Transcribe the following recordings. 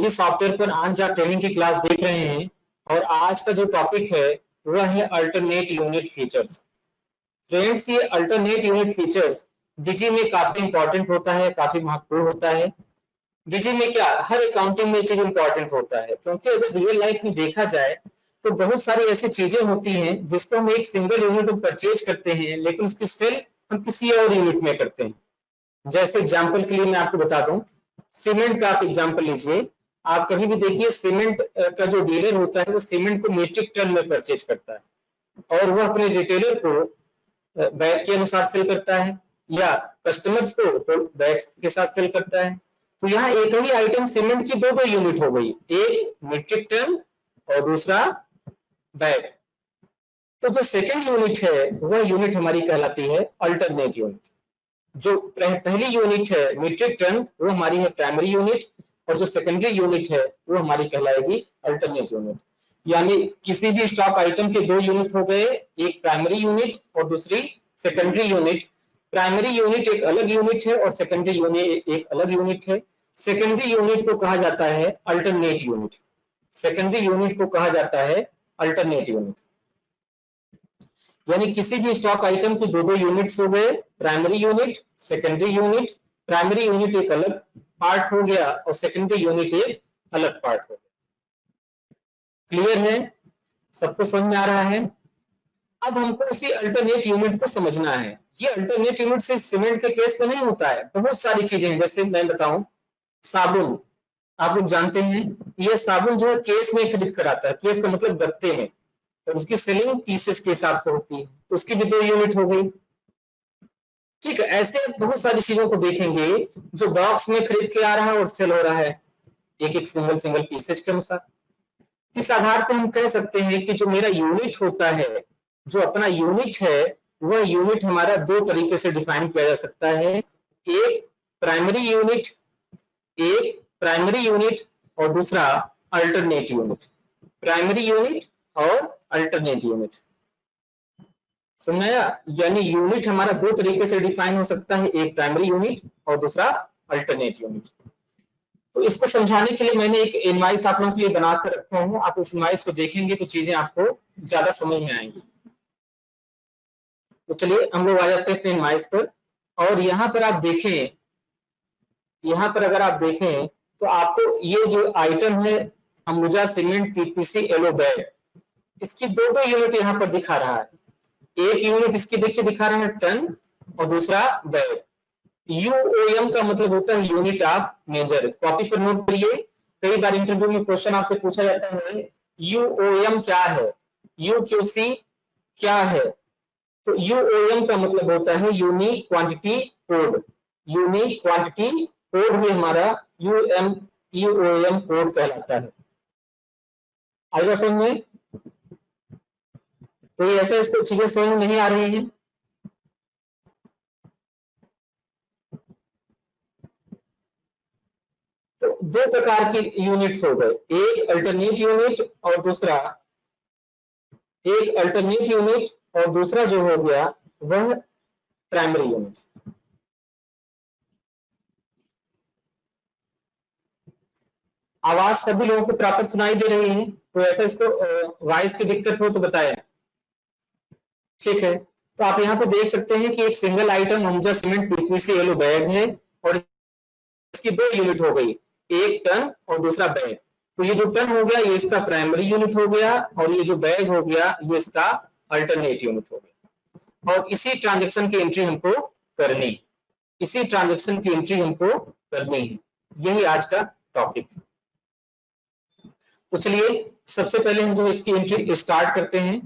बीजी software पर आज आप ट्रेनिंग की क्लास देख रहे हैं और आज का जो टॉपिक है वह है अल्टरनेट यूनिट फीचर्स। फ्रेंड्स, ये अल्टरनेट यूनिट फीचर्स बीजी में काफी इंपॉर्टेंट होता है, काफी महत्वपूर्ण होता है। बीजी में क्या हर अकाउंटिंग में चीज इंपॉर्टेंट होता है, क्योंकि अगर रियल लाइफ में देखा जाए तो बहुत सारी ऐसी चीजें होती हैं जिसको हम एक सिंगल यूनिट में परचेज करते हैं, लेकिन उसकी सेल हम किसी और यूनिट में करते हैं। जैसे एग्जाम्पल के लिए मैं आपको बता दूं, सीमेंट का आप एग्जाम्पल लीजिए। आप कभी भी देखिए सीमेंट का जो डीलर होता है वो सीमेंट को मीट्रिक टन में परचेज करता है और वह अपने रिटेलर को बैग के अनुसार सेल करता है या कस्टमर्स को तो बैग के साथ सेल करता है। तो यहाँ एक ही आइटम सीमेंट की दो यूनिट हो गई, एक मीट्रिक टन और दूसरा बैग। तो जो सेकंड यूनिट है वह यूनिट हमारी कहलाती है अल्टरनेट यूनिट। जो पहली यूनिट है मीट्रिक टन वो हमारी है प्राइमरी यूनिट और जो सेकेंडरी यूनिट है वो हमारी कहलाएगी अल्टरनेट यूनिट। यानी किसी भी स्टॉक आइटम के दो यूनिट हो गए, एक प्राइमरी यूनिट और दूसरी सेकेंडरी यूनिट। प्राइमरी यूनिट एक अलग यूनिट है और सेकेंडरी यूनिट एक अलग यूनिट है। सेकेंडरी यूनिट को कहा जाता है अल्टरनेट यूनिट। सेकेंडरी यूनिट को कहा जाता है अल्टरनेट यूनिट। यानी किसी भी स्टॉक आइटम की दो यूनिट्स हो गए, primary unit, secondary unit. Primary unit एक अलग पार्ट हो गया और सेकेंडरी यूनिट एक अलग पार्ट हो गया। क्लियर है? सबको समझ में आ रहा है? अब हमको उसी अल्टरनेट यूनिट को समझना है। ये अल्टरनेट यूनिट सिर्फ सीमेंट के केस में नहीं होता है, बहुत सारी चीजें हैं। जैसे मैं बताऊं, साबुन, आप लोग जानते हैं ये साबुन जो है केस में खरीद कर आता है। केस का मतलब गत्ते में, और उसकी सेलिंग पीसेस के हिसाब से होती है, तो उसकी भी दो यूनिट हो गई। ठीक है, ऐसे बहुत सारी चीजों को देखेंगे जो बॉक्स में खरीद के आ रहा है और सेल हो रहा है एक एक सिंगल पीसेज के अनुसार। इस आधार पर हम कह सकते हैं कि जो मेरा यूनिट होता है, जो अपना यूनिट है, वह यूनिट हमारा दो तरीके से डिफाइन किया जा सकता है। एक प्राइमरी यूनिट और दूसरा अल्टरनेट यूनिट। प्राइमरी यूनिट और अल्टरनेट यूनिट, समझाया? यानी यूनिट हमारा दो तरीके से डिफाइन हो सकता है, एक प्राइमरी यूनिट और दूसरा अल्टरनेट यूनिट। तो इसको समझाने के लिए मैंने एक इनवाइस आप लोगों के लिए बनाकर रखा हूं। आप उस इनवाइस को देखेंगे तो चीजें आपको ज्यादा समझ में आएंगी। तो चलिए हम लोग आ जाते हैं अपने इनवाइस पर। और यहाँ पर आप देखें, यहाँ पर अगर आप देखें तो आपको ये जो आइटम है Ambuja cement PPC yellow bag, इसकी दो यूनिट यहाँ पर दिखा रहा है। एक यूनिट इसकी देखिए दिखा रहा है टन और दूसरा बैग। यूओएम का मतलब होता है यूनिट ऑफ मेजर। कॉपी पर नोट करिए, कई बार इंटरव्यू में क्वेश्चन आपसे पूछा जाता है यूओएम क्या है, यूक्यूसी क्या है। तो यूओएम का मतलब होता है unique quantity code. Unique quantity code ही हमारा यूओएम कोड कहलाता है। आएगा समझ में? कोई ऐसा इसको चीजें समझ में नहीं आ रही है? तो दो प्रकार की यूनिट्स हो गए, एक अल्टरनेट यूनिट और दूसरा जो हो गया वह प्राइमरी यूनिट। आवाज सभी लोगों को प्रॉपर सुनाई दे रही है? तो ऐसा इसको वॉइस की दिक्कत हो तो बताया। ठीक है, तो आप यहाँ पे देख सकते हैं कि एक single item Ambuja cement PPC yellow bag है और इसकी दो यूनिट हो गई, एक टन और दूसरा बैग। तो ये जो टन हो गया ये इसका प्राइमरी यूनिट हो गया और ये जो बैग हो गया ये इसका अल्टरनेट यूनिट हो गया। और इसी ट्रांजेक्शन की एंट्री हमको करनी है। यही आज का टॉपिक। तो चलिए सबसे पहले हम जो इसकी एंट्री स्टार्ट करते हैं।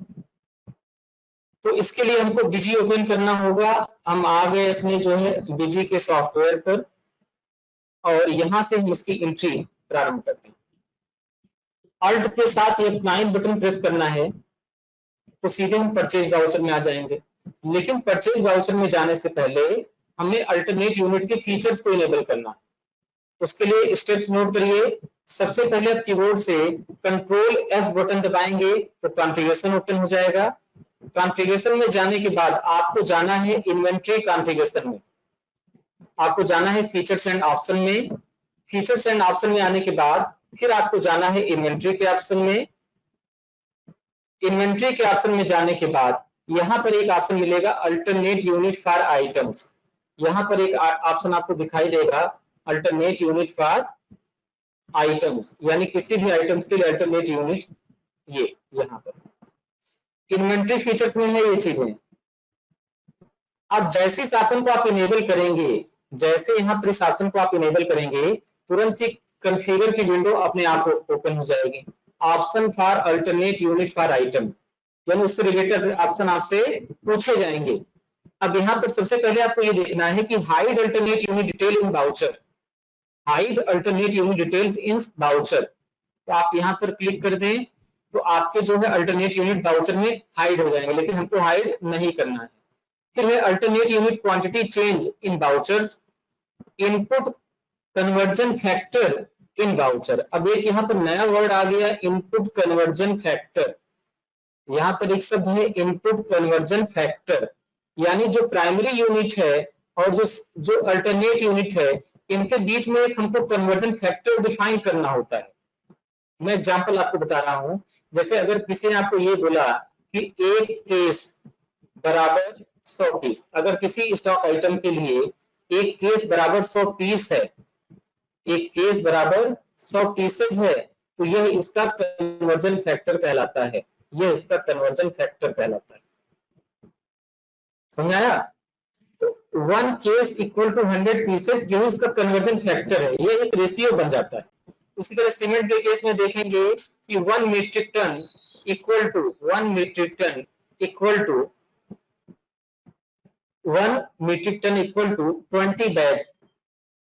तो इसके लिए हमको बीजी ओपन करना होगा। हम आ गए अपने जो है बीजी के सॉफ्टवेयर पर और यहां से हम इसकी एंट्री प्रारंभ करते हैं। अल्ट के साथ F9 बटन प्रेस करना है तो सीधे हम परचेज वाउचर में आ जाएंगे। लेकिन परचेज वाउचर में जाने से पहले हमें अल्टरनेट यूनिट के फीचर्स को इनेबल करना है। उसके लिए स्टेप्स नोट करिए। सबसे पहले आप कीबोर्ड से कंट्रोल F बटन दबाएंगे तो कॉन्फ़िगरेशन ओपन हो जाएगा। कॉन्फ़िगरेशन में जाने के बाद आपको जाना है इन्वेंटरी कॉन्फ़िगरेशन में, आपको जाना है फीचर्स एंड ऑप्शन में। फीचर्स एंड ऑप्शन में आने के बाद फिर आपको जाना है इन्वेंट्री के ऑप्शन में। इन्वेंट्री के ऑप्शन में जाने के बाद यहाँ पर एक ऑप्शन मिलेगा अल्टरनेट यूनिट फॉर आइटम्स। यहाँ पर एक ऑप्शन आपको दिखाई देगा अल्टरनेट यूनिट फॉर आइटम्स, यानी किसी भी आइटम्स के लिए अल्टरनेट यूनिट। ये यहाँ पर इन्वेंट्री फीचर्स में है ये चीजें। अब जैसे इस ऑप्शन को आप इनेबल करेंगे, जैसे यहाँ पर इस ऑप्शन को आप इनेबल करेंगे, तुरंत ही कॉन्फ़िगर की विंडो अपने आप ओपन हो जाएगी। Option for alternate unit for item, यानी उससे रिलेटेड ऑप्शन आपसे पूछे जाएंगे। अब यहाँ पर सबसे पहले आपको ये देखना है कि hide alternate unit detail in voucher, hide alternate unit details in voucher. तो आप यहाँ पर क्लिक कर दें तो आपके जो है अल्टरनेट यूनिट बाउचर में हाइड हो जाएंगे, लेकिन हमको हाइड नहीं करना है। फिर है alternate unit quantity change in vouchers, input conversion factor in voucher. अब एक यहाँ पर नया वर्ड आ गया, इनपुट कन्वर्जन फैक्टर। यहाँ पर एक शब्द है इनपुट कन्वर्जन फैक्टर, यानी जो प्राइमरी यूनिट है और जो अल्टरनेट यूनिट है, इनके बीच में एक हमको कन्वर्जन फैक्टर डिफाइन करना होता है। मैं एग्जांपल आपको बता रहा हूं, जैसे अगर किसी ने आपको ये बोला कि एक केस बराबर 100 पीस, अगर किसी स्टॉक आइटम के लिए एक केस बराबर 100 पीस है, एक केस बराबर 100 पीसेज है, तो यह इसका कन्वर्जन फैक्टर कहलाता है। यह इसका कन्वर्जन फैक्टर कहलाता है। समझाया? तो 1 केस इक्वल टू 100 पीसेज, यही इसका कन्वर्जन फैक्टर है। यह एक रेशियो बन जाता है। उसी तरह सीमेंट के केस में देखेंगे कि 1 metric ton equal to 1 metric ton equal to 1 metric ton equal to 20 bag.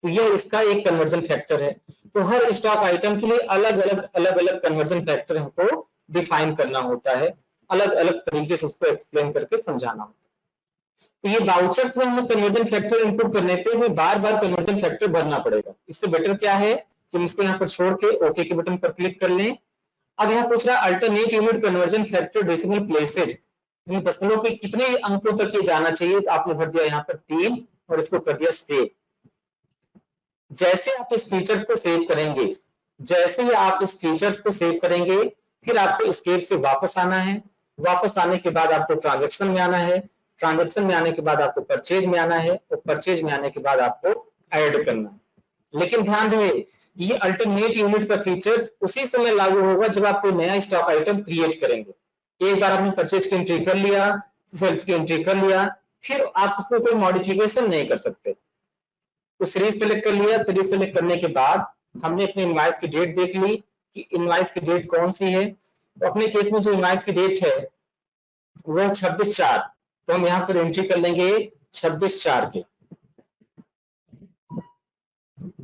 तो यह इसका एक कन्वर्जन फैक्टर है। तो हर स्टॉक आइटम के लिए अलग अलग कन्वर्जन फैक्टर हमको डिफाइन करना होता है, अलग अलग तरीके से उसको एक्सप्लेन करके समझाना होता है। तो ये बाउचर्स में हमें कन्वर्जन फैक्टर इनपुट करने पे हमें बार बार कन्वर्जन फैक्टर भरना पड़ेगा। इससे बेटर क्या है कि हम इसको यहाँ पर छोड़ के ओके के बटन पर क्लिक कर लें। अब यहाँ पूछ रहा है alternate unit conversion factor decimal places, दशमलव के कितने अंकों तक ये जाना चाहिए। तो आपने भर दिया यहाँ पर 3 और इसको कर दिया सेव। जैसे आप इस फीचर्स को सेव करेंगे, जैसे ही आप इस फीचर्स को सेव करेंगे, फिर आपको एस्केप से वापस आना है। वापस आने के बाद आपको ट्रांजैक्शन में आना है। ट्रांजैक्शन में आने के बाद आपको परचेज में आना है, और परचेज में आने के बाद आपको ऐड करना है। लेकिन ध्यान रहे, ये अल्टरनेट यूनिट का फीचर्स उसी समय लागू होगा जब आप कोई नया स्टॉक आइटम क्रिएट करेंगे। एक बार आपने परचेज की एंट्री कर लिया, सेल्स की एंट्री कर लिया, फिर आप उसमें कोई मॉडिफिकेशन नहीं कर सकते। तो सीरीज सेलेक्ट कर लिया, सीरीज सेलेक्ट करने के बाद हमने अपने इनवॉइस की डेट देख ली कि इनवॉइस की डेट कौन सी है। तो अपने केस में जो इनवॉइस की डेट है वह 26/4, तो हम यहाँ पर एंट्री कर लेंगे 26/4 के।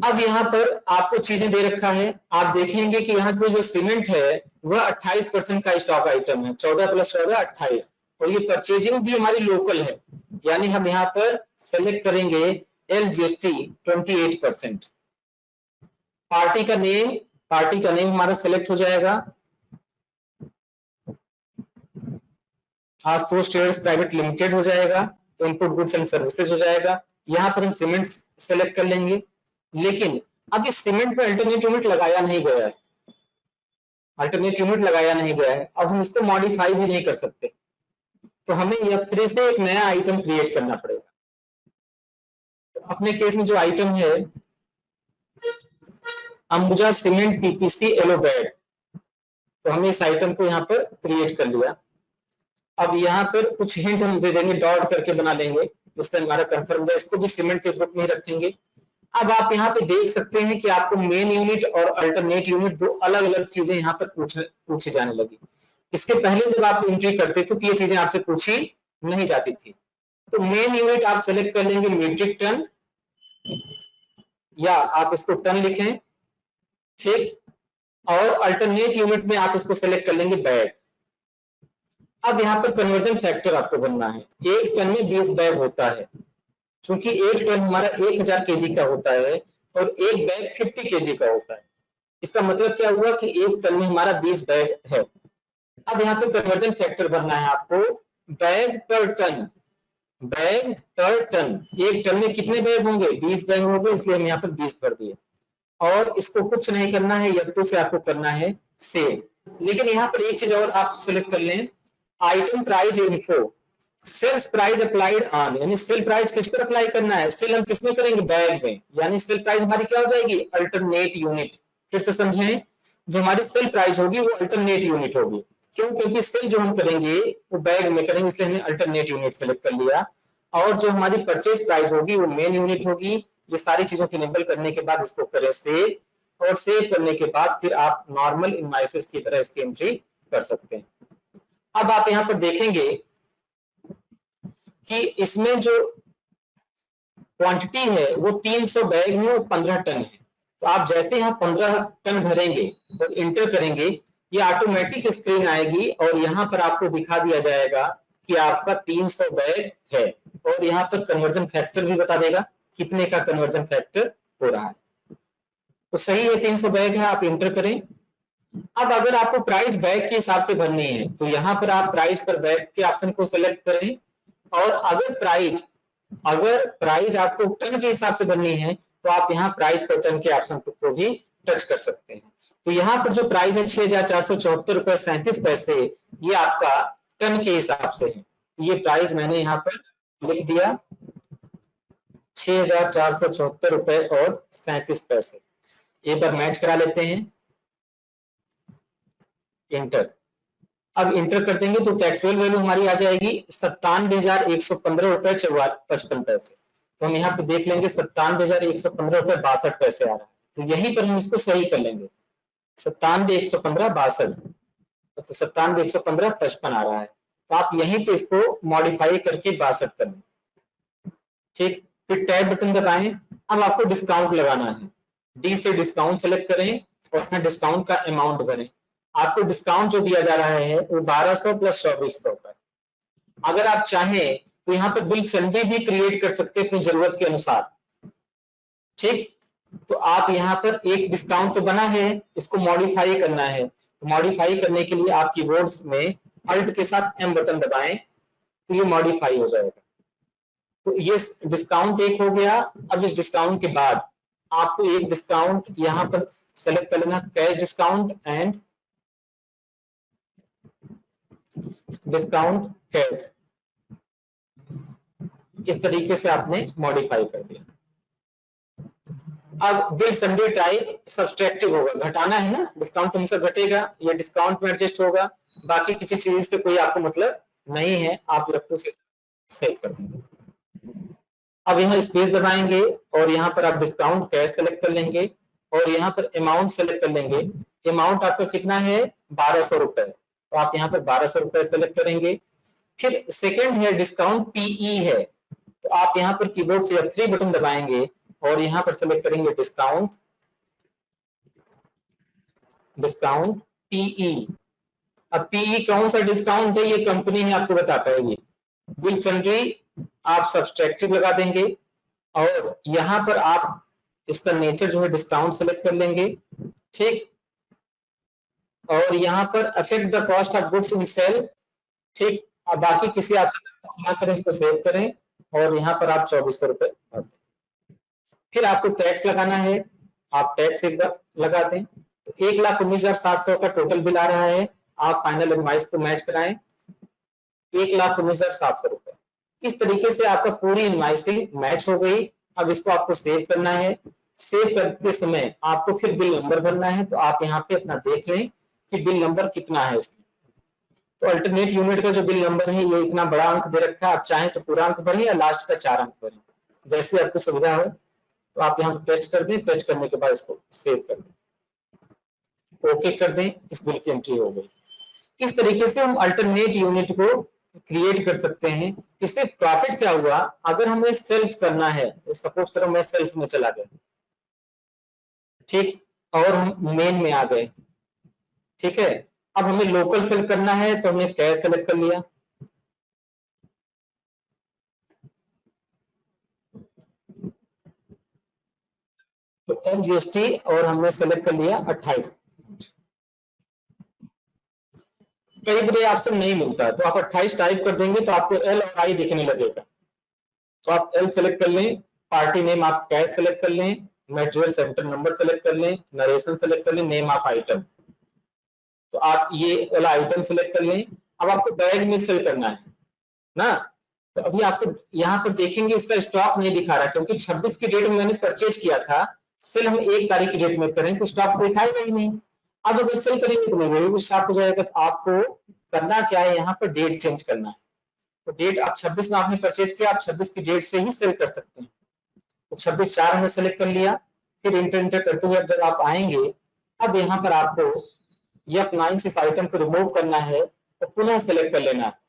अब यहाँ पर आपको चीजें दे रखा है, आप देखेंगे कि यहाँ पे जो सीमेंट है वह 28% का स्टॉक आइटम है, 14 + 14 28, और ये परचेजिंग भी हमारी लोकल है, यानी हम यहाँ पर सेलेक्ट करेंगे LGST 28%। पार्टी का नेम हमारा सेलेक्ट हो जाएगा, आशुतोष ट्रेडर्स प्राइवेट लिमिटेड हो जाएगा, इनपुट गुड्स एंड सर्विसेज हो जाएगा। यहाँ पर हम सीमेंट सेलेक्ट कर लेंगे। लेकिन अब इस सीमेंट पे अल्टरनेट यूनिट लगाया नहीं गया है, अल्टरनेट यूनिट लगाया नहीं गया है। अब हम इसको मॉडिफाई भी नहीं कर सकते, तो हमें F3 से एक नया आइटम क्रिएट करना पड़ेगा। तो अपने केस में जो आइटम है Ambuja cement PPC yellow bag, तो हमने इस आइटम को यहाँ पर क्रिएट कर लिया। अब यहाँ पर कुछ हिंट हम दे देंगे, डॉट करके बना लेंगे, जिससे हमारा कंफर्म है। इसको भी सीमेंट के ग्रुप में रखेंगे। अब आप यहाँ पे देख सकते हैं कि आपको मेन यूनिट और अल्टरनेट यूनिट दो अलग अलग चीजें यहाँ पर पूछी जाने लगी। इसके पहले जब आप एंट्री करते थे तो ये चीजें आपसे पूछी नहीं जाती थी। तो मेन यूनिट आप सेलेक्ट कर लेंगे मीट्रिक टन, या आप इसको टन लिखें, ठीक। और अल्टरनेट यूनिट में आप इसको सेलेक्ट कर लेंगे बैग। अब यहाँ पर कन्वर्जन फैक्टर आपको बनना है। 1 टन में 20 बैग होता है, चूंकि 1 टन हमारा 1000 kg का होता है और एक बैग 50 kg का होता है। इसका मतलब क्या हुआ कि 1 टन में हमारा 20 बैग है। अब यहाँ पे कन्वर्जन फैक्टर भरना है आपको, बैग पर टन, बैग पर टन। 1 टन में कितने बैग होंगे? 20 बैग होंगे, इसलिए हम यहाँ पर 20 भर दिए। और इसको कुछ नहीं करना है, F2 से आपको करना है सेव। लेकिन यहाँ पर एक चीज और आप सिलेक्ट कर लें, item price info, sales price applied on, यानी सेल प्राइस किस पर अप्लाई करना है, सेल हम किसमें करेंगे, बैग में, यानी सेल प्राइस हमारी क्या हो जाएगी, अल्टरनेट यूनिट। फिर से समझें, जो हमारी सेल प्राइस होगी वो अल्टरनेट यूनिट होगी। क्यों? क्योंकि सेल जो हम करेंगे वो बैग में करेंगे, इसलिए हमने अल्टरनेट यूनिट सेलेक्ट कर लिया। और जो हमारी परचेज प्राइस होगी वो मेन यूनिट होगी। ये सारी चीजों की इनेबल करने के बाद इसको करें सेव, और सेव करने के बाद फिर आप नॉर्मल इनवॉइसेस की तरह इसकी एंट्री कर सकते हैं। अब आप यहाँ पर देखेंगे कि इसमें जो क्वांटिटी है वो 300 बैग है और 15 टन है। तो आप जैसे यहाँ 15 टन भरेंगे और इंटर करेंगे, ये ऑटोमेटिक स्क्रीन आएगी और यहाँ पर आपको दिखा दिया जाएगा कि आपका 300 बैग है, और यहाँ पर कन्वर्जन फैक्टर भी बता देगा कितने का कन्वर्जन फैक्टर हो रहा है। तो सही है, 300 बैग है, आप इंटर करें। अब अगर आपको प्राइस बैग के हिसाब से भरनी है तो यहाँ पर आप प्राइस पर बैग के ऑप्शन को सेलेक्ट करें, और अगर प्राइस आपको टन के हिसाब से भरनी है तो आप यहाँ प्राइस पर टन के ऑप्शन को भी टच कर सकते हैं। तो यहाँ पर जो प्राइस है 6,474 रुपए 37 पैसे, ये आपका टन के हिसाब से है। ये प्राइस मैंने यहाँ पर लिख दिया 6,474 रुपए और 37 पैसे। एक बार मैच करा लेते हैं, इंटर। अब इंटर कर देंगे तो टैक्सेबल वैल्यू हमारी आ जाएगी 97,115 रुपए 55 पैसे। तो हम यहाँ पे देख लेंगे 97,115 रुपए 62 पैसे आ रहा है। तो यहीं पर हम इसको सही कर लेंगे, 97,115 62, तो 97,115 55 आ रहा है। तो आप यहीं पे इसको मॉडिफाई करके 62 कर लें। ठीक, फिर टैब बटन दबाएं। अब आपको डिस्काउंट लगाना है, डी से डिस्काउंट सेलेक्ट करें और यहाँ डिस्काउंट का अमाउंट भरें। आपको डिस्काउंट जो दिया जा रहा है वो 1200 प्लस 2400 का। अगर आप चाहें तो यहाँ पर बिल सन्डे भी क्रिएट कर सकते हैं अपनी जरूरत के अनुसार। ठीक, तो आप यहाँ पर एक डिस्काउंट तो बना है, इसको मॉडिफाई करना है। तो मॉडिफाई करने के लिए आप कीबोर्ड्स में अल्ट के साथ एम बटन दबाएं तो ये मॉडिफाई हो जाएगा। तो ये डिस्काउंट एक हो गया। अब इस डिस्काउंट के बाद आपको एक डिस्काउंट यहाँ पर सेलेक्ट कर लेना, cash discount and discount cash. इस तरीके से आपने मॉडिफाई कर दिया। अब बिल सन्डे टाइप सब्सट्रैक्टिव होगा, घटाना है ना, डिस्काउंट तो हमेशा घटेगा, ये डिस्काउंट में एडजस्ट होगा। बाकी किसी चीज से कोई आपको मतलब नहीं है, आप लैपटॉप से सेव कर देंगे। अब यहाँ स्पेस दबाएंगे और यहाँ पर आप डिस्काउंट कैश सेलेक्ट कर लेंगे और यहाँ पर अमाउंट सेलेक्ट कर लेंगे। अमाउंट आपका कितना है, 1200 रुपए, तो आप यहाँ पर 1200 रुपए सेलेक्ट करेंगे। फिर सेकंड है डिस्काउंट पीई है, तो आप यहाँ पर कीबोर्ड से F3 बटन दबाएंगे और यहाँ पर सेलेक्ट करेंगे डिस्काउंट पीई। अब पीई कौन सा डिस्काउंट है ये कंपनी है आपको बता पाएगी। बिल सन्ड्री आप सब्सट्रैक्टिव लगा देंगे और यहाँ पर आप इसका नेचर जो है डिस्काउंट सेलेक्ट कर लेंगे। ठीक, और यहाँ पर affect the cost of goods in sale. ठीक, अब बाकी किसी ऑप्शन ना करें, इसको सेव करें और यहाँ पर आप 2400 रुपए भर दें। फिर आपको टैक्स लगाना है, आप टैक्स एक बार लगा दें। तो 1,19,700 का टोटल बिल आ रहा है। आप फाइनल इनवॉइस को मैच कराएं, 1,19,700 रुपए। इस तरीके से आपका पूरी इनवॉइसिंग मैच हो गई। अब इसको आपको सेव करना है। सेव करते समय आपको फिर बिल नंबर भरना है, तो आप यहाँ पे अपना देख लें कि बिल नंबर कितना है इसमें। तो अल्टरनेट यूनिट का जो बिल नंबर है ये इतना बड़ा अंक दे रखा है, आप चाहें तो पूरा अंक भरें या लास्ट का 4 अंक भरें, जैसे आपको सुविधा हो। तो आप यहाँ पेस्ट कर दें, पेस्ट करने के बाद इसको सेव कर दें, ओके कर दें, इस बिल की एंट्री हो गई। इस तरीके से हम अल्टरनेट यूनिट को क्रिएट कर सकते हैं। इससे प्रॉफिट क्या हुआ, अगर हमें सेल्स करना है, सपोज करो मैं सेल्स में चला गया, ठीक, और हम मेन में आ गए, ठीक है। अब हमें लोकल सेल करना है तो हमने कैश सेलेक्ट कर लिया, तो एमजीएसटी और हमने सेलेक्ट कर लिया 28। कई बार ऑप्शन नहीं मिलता तो आप 28 टाइप कर देंगे तो आपको एल और आई दिखने लगेगा। तो आप एल सेलेक्ट कर लें, पार्टी नेम आप कैश सेलेक्ट कर लें, मटेरियल सेंटर नंबर सेलेक्ट कर लें, नरेशन सेलेक्ट कर लें, नेम ऑफ आइटम, तो आप ये वाला आइटम सेलेक्ट कर लें। अब आपको बैग में सेल करना है ना, तो अभी आपको यहाँ पर देखेंगे इसका स्टॉक नहीं दिखा रहा, क्योंकि 26 की डेट में मैंने परचेज किया था, सेल हम 1 तारीख की डेट में करें तो स्टॉक दिखाएगा ही नहीं। अब अगर सेल करेंगे तो मेमोरी स्टॉक हो जाएगा। तो आपको करना क्या है, यहाँ पर डेट चेंज करना है। तो डेट आप 26 में आपने परचेज किया, आप 26 की डेट से ही सेल कर सकते हैं। तो 26/4 हमने सेलेक्ट कर लिया। फिर इंटर करते हुए जब आप आएंगे, अब यहाँ पर आपको F9 से इस आइटम को रिमूव करना है और पुनः सेलेक्ट कर लेना है।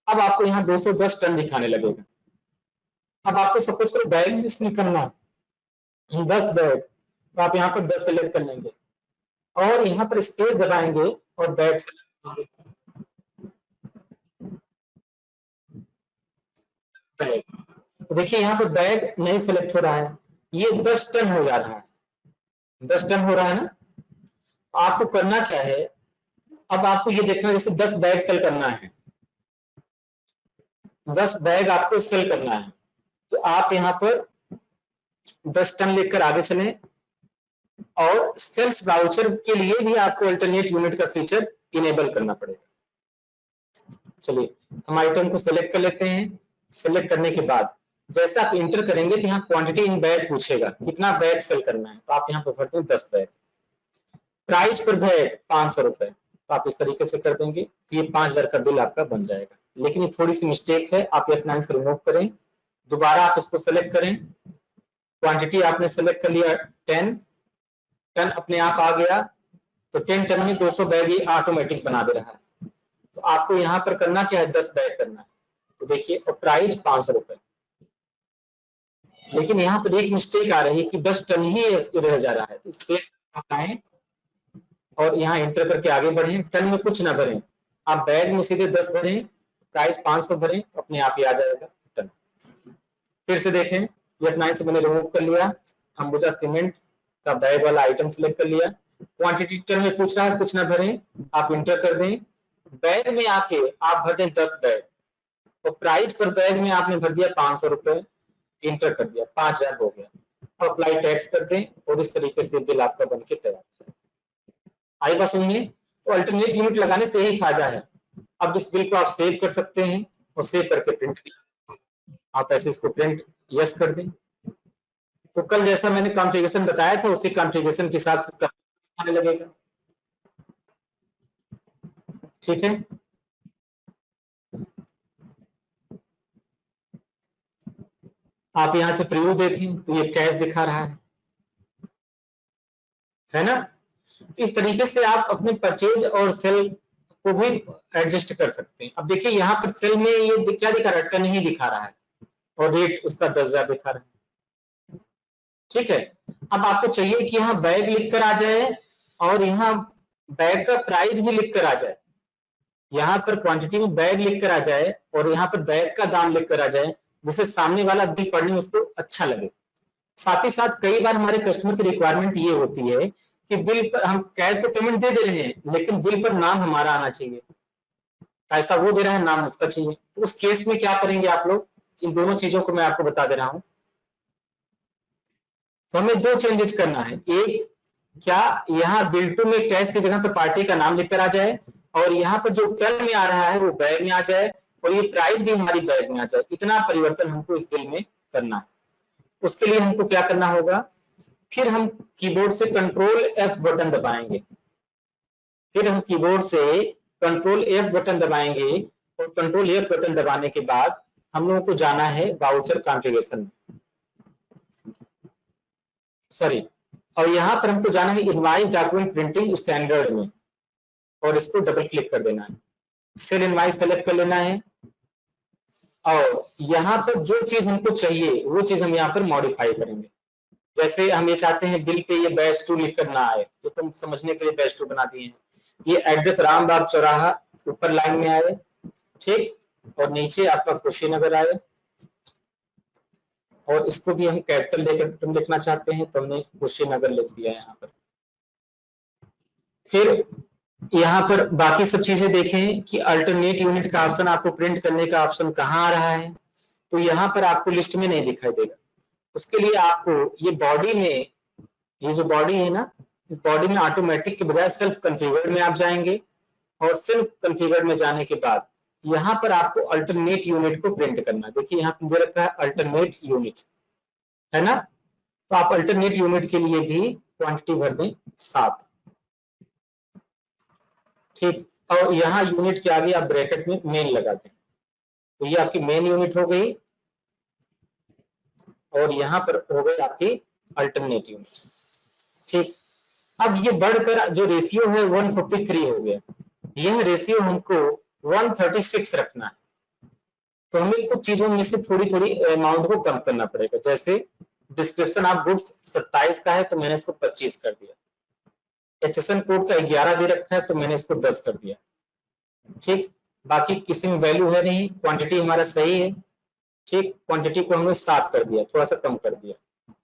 अब आपको यहाँ 210 टन दिखाने लगेगा। अब आपको सपोज करो बैग में करना 10 बैग, तो आप यहाँ पर 10 सेलेक्ट कर लेंगे और यहाँ पर स्पेस दबाएंगे और बैग सेलेक्ट करेंगे। बैग, तो देखिए यहाँ पर बैग नहीं सेलेक्ट हो रहा है, ये 10 टन हो जा रहा है, 10 टन हो रहा है ना। आपको करना क्या है, अब आपको ये देखना है जैसे 10 बैग सेल करना है, 10 बैग आपको सेल करना है, तो आप यहाँ पर 10 टन लेकर आगे चलें और सेल्स वाउचर के लिए भी आपको अल्टरनेट यूनिट का फीचर इनेबल करना पड़ेगा। चलिए हम आइटम को सिलेक्ट कर लेते हैं। सिलेक्ट करने के बाद जैसे आप इंटर करेंगे तो यहाँ क्वांटिटी इन बैग पूछेगा, कितना बैग सेल करना है, तो आप यहाँ पर भरते हैं 10 बैग। प्राइस पर बैग 500 रुपए, तो आप इस तरीके से कर देंगे तो ये 5000 का बिल आपका बन जाएगा। लेकिन ये थोड़ी सी मिस्टेक है, आप F9 से रिमूव करें, दोबारा आप इसको सेलेक्ट करें। क्वांटिटी आपने सेलेक्ट कर लिया 10 टन, अपने आप आ गया, तो 10 टन में 200 बैग ये ऑटोमेटिक बना दे रहा है। तो आपको यहाँ पर करना क्या है, 10 बैग करना है। तो देखिए और प्राइस 500 रुपए, लेकिन यहाँ पर एक मिस्टेक आ रही है कि 10 टन ही रह जा रहा है। तो स्पेस हटाएं और यहाँ एंटर करके आगे बढ़ें, टन में कुछ ना भरें, आप बैग में सीधे 10 भरें, प्राइस 500 भरें, अपने आप ही आ जाएगा टन। फिर से देखें, F9 से मैंने रिमूव कर लिया, अंबुजा सीमेंट का बैग वाला आइटम सिलेक्ट कर लिया, क्वांटिटी टन में पूछ रहा है, कुछ ना भरें, आप इंटर कर दें। बैग में आके आप भर दें 10 बैग, और प्राइस पर बैग में आपने भर दिया 500 रुपए, इंटर कर दिया, 5000 हो गया। अप्लाई टैक्स कर दें और इस तरीके से बिल आपका बन के तैयार। आई बात सुनिए, तो अल्टरनेट यूनिट लगाने से यही फायदा है। अब इस बिल को आप सेव कर सकते हैं और सेव करके प्रिंट, आप ऐसे इसको प्रिंट यस कर दें। तो कल जैसा मैंने कॉन्फ़िगरेशन बताया था उसी कॉन्फ़िगरेशन के हिसाब से आने लगेगा। ठीक है, आप यहां से प्रीव्यू देखें तो ये कैश दिखा रहा है ना। इस तरीके से आप अपने परचेज और सेल को भी एडजस्ट कर सकते हैं। अब देखिए यहाँ पर सेल में ये क्या दिखा रहा है, टन ही दिखा रहा है और रेट उसका 10,000 दिखा रहा है। ठीक है, अब आपको चाहिए कि यहाँ बैग लिख कर आ जाए और यहाँ बैग का प्राइस भी लिख कर आ जाए, यहाँ पर क्वांटिटी में बैग लिख कर आ जाए और यहाँ पर बैग का दाम लिख कर आ जाए, जिससे सामने वाला बिल पढ़ने में उसको अच्छा लगे। साथ ही साथ कई बार हमारे कस्टमर की रिक्वायरमेंट ये होती है कि बिल पर हम कैश तो पेमेंट दे रहे हैं लेकिन बिल पर नाम हमारा आना चाहिए, पैसा वो दे रहा है, नाम उसका चाहिए। तो उस केस में क्या करेंगे आप लोग, इन दोनों चीजों को मैं आपको बता दे रहा हूं। तो हमें 2 चेंजेस करना है, एक क्या यहाँ बिल टू में कैश की जगह पर पार्टी का नाम लिखकर आ जाए और यहाँ पर जो टन में आ रहा है वो बैग में आ जाए और ये प्राइस भी हमारी बैग में आ जाए। इतना परिवर्तन हमको इस बिल में करना है। उसके लिए हमको क्या करना होगा, फिर हम कीबोर्ड से कंट्रोल F बटन दबाएंगे, फिर हम कीबोर्ड से कंट्रोल F बटन दबाएंगे और कंट्रोल F बटन दबाने के बाद हम लोगों को जाना है वाउचर कॉन्फ़िगरेशन, सॉरी, और यहाँ पर हमको जाना है इनवॉइस डॉक्यूमेंट प्रिंटिंग स्टैंडर्ड में और इसको डबल क्लिक कर देना है। सेल इनवॉइस सेलेक्ट कर लेना है और यहाँ पर जो चीज हमको चाहिए वो चीज हम यहाँ पर मॉडिफाई करेंगे। जैसे हम ये चाहते हैं बिल पे ये बैच 2 लिख कर ना आए, ये तुम समझने के लिए बैच 2 बना दिए हैं। ये एड्रेस रामबाग चौराहा ऊपर लाइन में आए, ठीक, और नीचे आपका कुशीनगर आए और इसको भी हम कैपिटल लेकर तुम लिखना चाहते हैं तो हमने कुशीनगर लिख दिया यहाँ पर। फिर यहाँ पर बाकी सब चीजें देखें कि अल्टरनेट यूनिट का ऑप्शन, आपको प्रिंट करने का ऑप्शन कहाँ आ रहा है, तो यहाँ पर आपको लिस्ट में नहीं दिखाई देगा। उसके लिए आपको ये बॉडी में, ये जो बॉडी है ना, इस बॉडी में ऑटोमेटिक के बजाय सेल्फ कॉन्फ़िगर्ड में आप जाएंगे और सेल्फ कॉन्फ़िगर्ड में जाने के बाद यहाँ पर आपको अल्टरनेट यूनिट को प्रिंट करना है। देखिए यहाँ पे दे रखा है अल्टरनेट यूनिट, है ना। तो आप अल्टरनेट यूनिट के लिए भी क्वांटिटी भर दें 7, ठीक। और यहाँ यूनिट के आगे आप ब्रैकेट में मेन लगा दें, तो ये आपकी मेन यूनिट हो गई और यहाँ पर हो गई आपकी अल्टरनेट यूनिट, ठीक। अब ये बढ़कर जो रेशियो है 143 हो गया, यह रेशियो हमको 136 रखना है। तो हमें कुछ चीजों में से थोड़ी थोड़ी अमाउंट को कम करना पड़ेगा। जैसे डिस्क्रिप्शन ऑफ गुड्स 27 का है तो मैंने इसको 25 कर दिया, HSN कोड का 11 दे रखा है तो मैंने इसको 10 कर दिया, ठीक। बाकी किसी में वैल्यू है नहीं, क्वांटिटी हमारा सही है, ठीक। क्वांटिटी को हमने 7 कर दिया, थोड़ा सा कम कर दिया।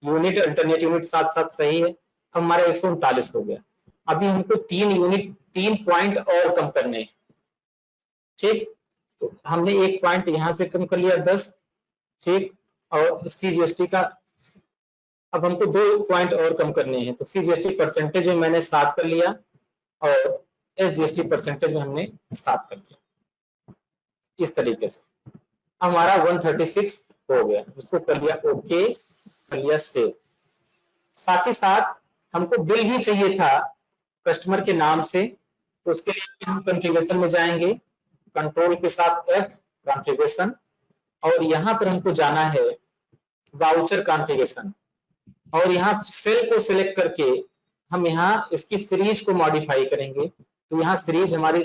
यूनिट अल्टरनेट यूनिट 7 सही है। अब हमारा 139 हो गया। अभी हमको 3 पॉइंट और कम करने हैं, ठीक। तो हमने 1 पॉइंट यहां से कम कर लिया 10, ठीक। और CGST का अब हमको 2 पॉइंट और कम करने हैं, तो CGST परसेंटेज में मैंने 7 कर लिया और SGST परसेंटेज में हमने 7 कर लिया। इस तरीके से हमारा 136 हो गया, उसको कर लिया ओके, कर लिया सेव। साथ ही साथ हमको बिल भी चाहिए था कस्टमर के नाम से, तो उसके लिए हम कॉन्फ़िगरेशन में जाएंगे, कंट्रोल के साथ F कॉन्फ़िगरेशन, और यहाँ पर हमको जाना है वाउचर कॉन्फ़िगरेशन, और यहाँ सेल को सिलेक्ट करके हम यहाँ इसकी सीरीज को मॉडिफाई करेंगे। तो यहाँ सीरीज हमारी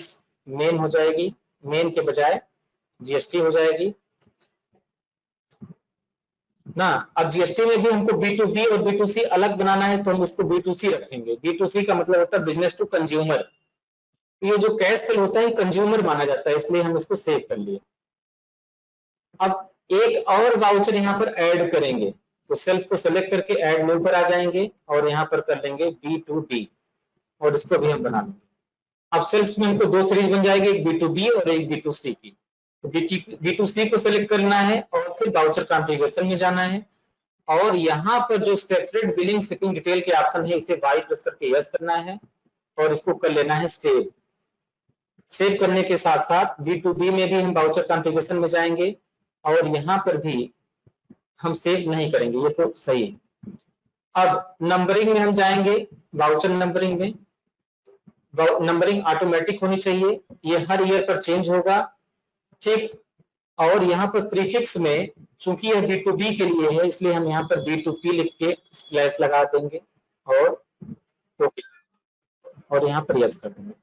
मेन हो जाएगी, मेन के बजाय GST हो जाएगी ना। अब GST में भी हमको B2B और B2C अलग बनाना है, तो हम उसको B2C रखेंगे। B2C का मतलब होता है बिजनेस टू कंज्यूमर। ये जो कैश सेल होता है कंज्यूमर माना जाता है, इसलिए हम इसको सेव कर लिए। अब एक और वाउचर यहाँ पर ऐड करेंगे, तो सेल्स को सेलेक्ट करके ऐड न्यू पर आ जाएंगे और यहाँ पर कर लेंगे B2B और इसको भी हम बना लेंगे। अब सेल्स में हमको 2 सीरीज बन जाएगी, एक B2B और एक B2C की। तो B2C को सेलेक्ट करना है और फिर वाउचर कॉन्फ़िगरेशन में जाना है, और यहाँ पर जो सेपरेट बिलिंग शिपिंग डिटेल के ऑप्शन है इसे वाई प्रेस करके यस करना है और इसको कर लेना है सेव। सेव करने के साथ साथ B2B में भी हम वाउचर कॉन्फ़िगरेशन में जाएंगे और यहाँ पर भी हम सेव नहीं करेंगे, ये तो सही है। अब नंबरिंग में हम जाएंगे, वाउचर नंबरिंग में। नंबरिंग ऑटोमेटिक होनी चाहिए, ये हर ईयर पर चेंज होगा, ठीक। और यहाँ पर प्रीफिक्स में चूंकि यह B2B के लिए है इसलिए हम यहाँ पर B2P लिख के स्लैश लगा देंगे और ओके, और यहाँ पर यस कर देंगे।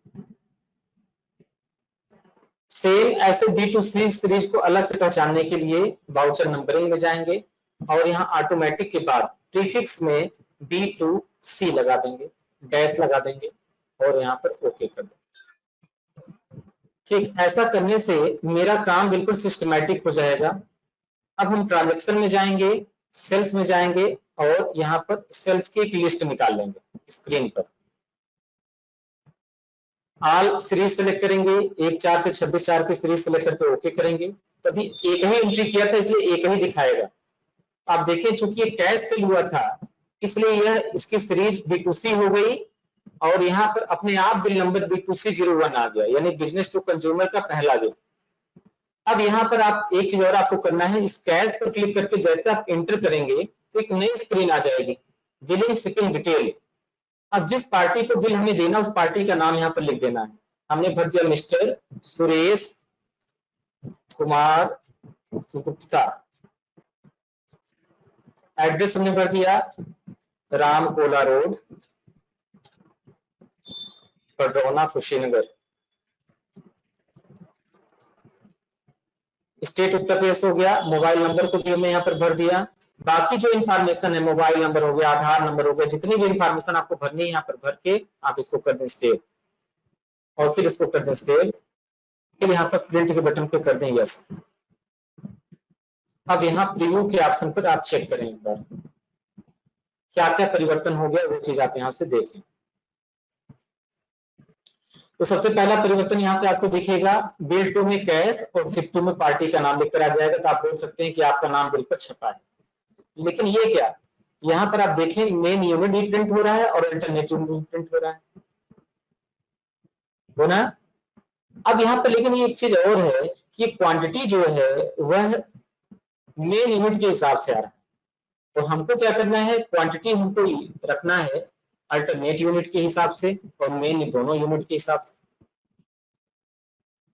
सेम ऐसे B2C सीरीज को अलग से पहचानने के लिए वाउचर नंबरिंग में जाएंगे और यहाँ ऑटोमेटिक के बाद प्रीफिक्स में B2C लगा देंगे, डैश लगा देंगे और यहाँ पर ओके कर देंगे, ठीक। ऐसा करने से मेरा काम बिल्कुल सिस्टमैटिक हो जाएगा। अब हम ट्रांजैक्शन में जाएंगे, सेल्स में जाएंगे और यहाँ पर सेल्स की एक लिस्ट निकाल लेंगे स्क्रीन पर। ऑल सीरीज सेलेक्ट करेंगे, 1-4 से 26-4 की सीरीज सेलेक्ट करके ओके करेंगे। तभी एक ही एंट्री किया था इसलिए एक ही दिखाएगा। आप देखें चूंकि ये कैश सेल हुआ था इसलिए यह इसकी सीरीज B2C हो गई और यहाँ पर अपने आप बिल नंबर B2C01 आ गया, यानी बिजनेस टू कंज्यूमर का पहला बिल। अब यहाँ पर आप एक चीज और आपको करना है, इस कैश पर क्लिक करके जैसे आप एंटर करेंगे तो एक नई स्क्रीन आ जाएगी, बिलिंग शिपिंग डिटेल। अब जिस पार्टी को बिल हमें देना उस पार्टी का नाम यहाँ पर लिख देना है। हमने भर दिया मिस्टर सुरेश कुमार गुप्ता, एड्रेस हमने भर दिया राम कोला रोड, पडरौना, कुशीनगर, स्टेट उत्तर प्रदेश हो गया। मोबाइल नंबर को भी हमने यहाँ पर भर दिया। बाकी जो इन्फॉर्मेशन है, मोबाइल नंबर हो गया, आधार नंबर हो गया, जितनी भी इन्फॉर्मेशन आपको भरनी है यहाँ पर भर के आप इसको कर दें सेव और फिर इसको कर दें सेव, फिर यहाँ पर प्रिंट के बटन पे कर दें यस। अब यहाँ प्रीव्यू के ऑप्शन पर आप चेक करें एक बार क्या क्या परिवर्तन हो गया, वो चीज आप यहाँ से देखें। तो सबसे पहला परिवर्तन यहाँ पे आपको दिखेगा, बिल टू में कैश और शिप टू में पार्टी का नाम लिखकर आ जाएगा। तो आप बोल सकते हैं कि आपका नाम बिल पर छपा है, लेकिन ये क्या, यहाँ पर आप देखें मेन यूनिट भी प्रिंट हो रहा है और अल्टरनेट यूनिट भी प्रिंट हो रहा है, हो ना। अब यहाँ पर लेकिन ये एक चीज और है कि क्वांटिटी जो है वह मेन यूनिट के हिसाब से आ रहा है, तो हमको क्या करना है, क्वांटिटी हमको रखना है अल्टरनेट यूनिट के हिसाब से और मेन दोनों यूनिट के हिसाब से।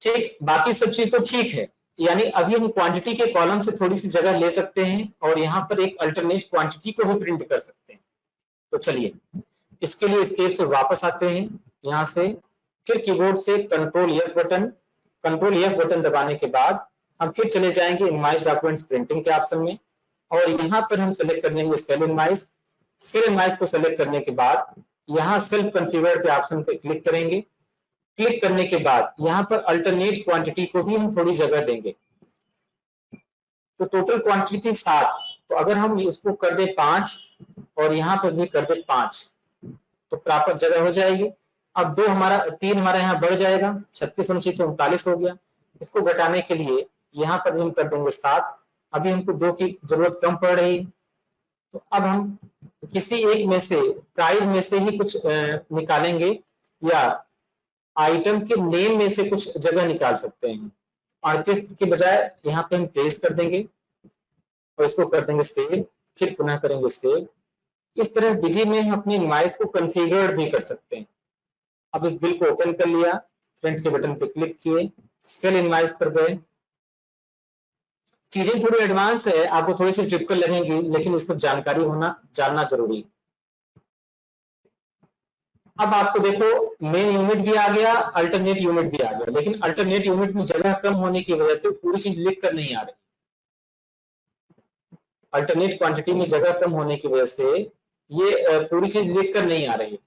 ठीक, बाकी सब चीज तो ठीक है, यानी अभी हम क्वांटिटी के कॉलम से थोड़ी सी जगह ले सकते हैं और यहाँ पर एक अल्टरनेट क्वांटिटी को भी प्रिंट कर सकते हैं। तो चलिए इसके लिए एस्केप से वापस आते हैं, यहाँ से फिर कीबोर्ड से कंट्रोल एफ बटन दबाने के बाद हम फिर चले जाएंगे इनवाइस डॉक्यूमेंट्स प्रिंटिंग के ऑप्शन में और यहाँ पर हम सेलेक्ट कर लेंगे सेल इनवाइस को सेलेक्ट करने के बाद यहाँ सेल्फ कॉन्फ़िगर के ऑप्शन पे क्लिक करेंगे। क्लिक करने के बाद यहाँ पर अल्टरनेट क्वांटिटी को भी हम थोड़ी जगह देंगे, तो टोटल क्वांटिटी थी 7, तो अगर हम इसको कर दे 5 और यहाँ पर भी कर दे 5 तो प्रॉपर जगह हो जाएगी। अब 3 हमारा यहाँ बढ़ जाएगा, 36 39 हो गया। इसको घटाने के लिए यहाँ पर हम कर देंगे 7, अभी हमको 2 की जरूरत कम पड़ रही है, तो अब हम किसी एक में से प्राइस में से ही कुछ निकालेंगे या आइटम के नेम में से कुछ जगह निकाल सकते हैं। 38 के बजाय यहाँ पे हम 23 कर देंगे और इसको कर देंगे सेव, फिर पुनः करेंगे सेव। इस तरह डिजी में हम अपनी इनवाइस को कॉन्फ़िगर भी कर सकते हैं। अब इस बिल को ओपन कर लिया, प्रिंट के बटन पे क्लिक किए, सेल इनवाइस पर गए। चीजें थोड़ी एडवांस है, आपको थोड़ी सी टिपिकल लगेंगी, लेकिन इस सब जानकारी जानना जरूरी। अब आपको देखो मेन यूनिट भी आ गया, अल्टरनेट यूनिट भी आ गया, लेकिन अल्टरनेट यूनिट में जगह कम होने की वजह से पूरी चीज लिख कर नहीं आ रही। अल्टरनेट क्वांटिटी में जगह कम होने की वजह से ये पूरी चीज लिख कर नहीं आ रही,